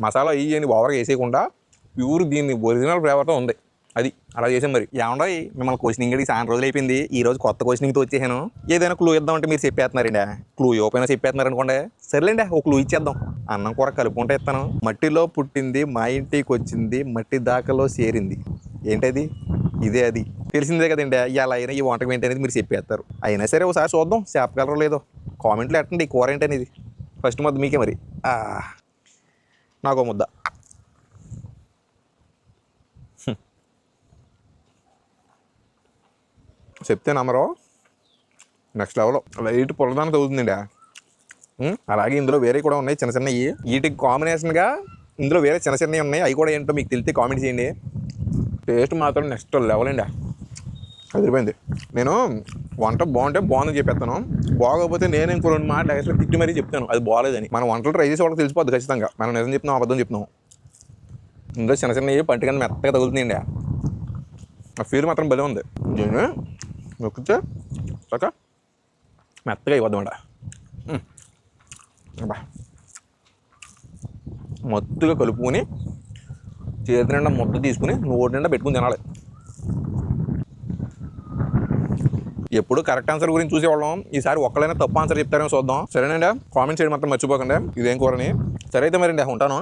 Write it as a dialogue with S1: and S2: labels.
S1: మసాలా ఇవన్నీ ఓవర్గా వేసేయకుండా ప్యూర్ దీన్ని ఒరిజినల్ ఫ్లేవర్తో ఉంది. అది అలా చేసాం. మరి ఏమన్నా మిమ్మల్ని క్వశ్చనింగ్ అడిగి చాలా రోజులు అయిపోయింది. ఈ రోజు కొత్త క్వశ్చనింగ్తో వచ్చేసాను. ఏదైనా క్లూ ఇద్దామంటే మీరు చెప్పేస్తున్నారండి. క్లూ ఇవ్వకపోయినా చెప్పేస్తున్నారు అనుకోండి. సర్లేండి, ఒక క్లూ ఇచ్చేద్దాం. అన్నం కూర కలుపుకుంటే ఇస్తాను. మట్టిలో పుట్టింది, మా ఇంటికి వచ్చింది, మట్టి దాకలో చేరింది. ఏంటది? ఇదే అది. తెలిసిందే కదండి. ఇలా అయినా ఈ వంటకం ఏంటనేది మీరు చెప్పేస్తారు. అయినా సరే ఒకసారి చూద్దాం చెప్పగలరో లేదో. కామెంట్లో ఎట్టండి ఈ కూర ఏంటనేది. ఫస్ట్ ముద్ద మీకే. మరి నాకు ముద్ద. చెప్తే నమ్మరు. నెక్స్ట్ లెవెల్ లైట్ పొలదానికి తగ్గుతుందండి. అలాగే ఇందులో వేరే కూడా ఉన్నాయి చిన్న చిన్నవి. వీటికి కాంబినేషన్గా ఇందులో వేరే చిన్న చిన్నవి ఉన్నాయి. అవి కూడా ఏంటో మీకు తెలిస్తే కామెంట్ చేయండి. టేస్ట్ మాత్రం నెక్స్ట్ లెవెల్ అండి. అదిరిపోయింది. నేను వంట బాగుందని చెప్పేస్తాను. బాగోకపోతే నేను ఇంకో 2 మాటలు ఎక్స్ట్రా తిట్టి మరీ చెప్తాను అది బాగోలేదని. మనం వంటలు ట్రై చేసే వాళ్ళకి తెలిసిపోద్ది ఖచ్చితంగా. మనం నిజం చెప్తున్నాం అబద్ధం చెప్తున్నాం. ఇందులో చిన్న చిన్నవి పంటికన్నా మెత్తగా తగులుతుందండి. ఆ ఫీల్ మాత్రం భలే ఉంది. దీన్ని నొక్కితే చక్క మెత్తగా అయిపోద్దామంట. మొత్తుగా కలుపుకొని చేతి నిండా ముద్ద తీసుకుని నోటి నిండా పెట్టుకుని తినాలి. ఎప్పుడు కరెక్ట్ ఆన్సర్ గురించి చూసేవాళ్ళం. ఈసారి ఒక్కలైనా తప్పు ఆన్సర్ చెప్తారేమో చూద్దాం. సరేనండి, కామెంట్ చేయడం మాత్రం మర్చిపోకండి ఇదేం కూరని. సరే అయితే మరండి ఉంటాను.